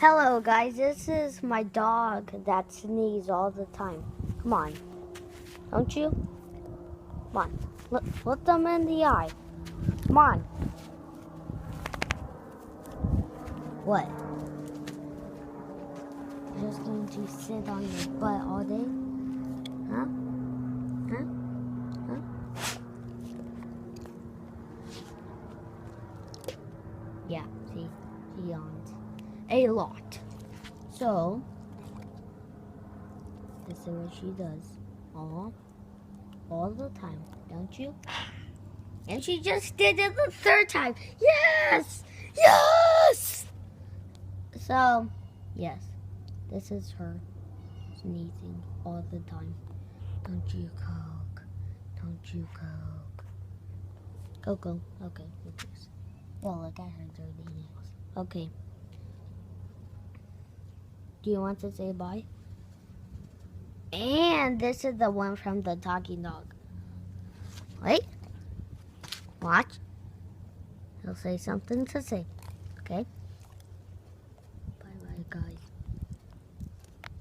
Hello guys, this is my dog that sneezes all the time. Come on. Don't you? Come on. Look them in the eye. Come on. What? You're just going to sit on your butt all day? Huh? Huh? Huh? Yeah, see? She yawns a lot. So, this is what she does all the time, don't you? And she just did it the third time. Yes! Yes! So, yes, this is her sneezing all the time. Don't you coke? Don't you coke? Coco. Okay, oops. Oh, look at her dirty nails. Okay. Do you want to say bye? And this is the one from the talking dog. Wait. Watch. He'll say something to say. Okay.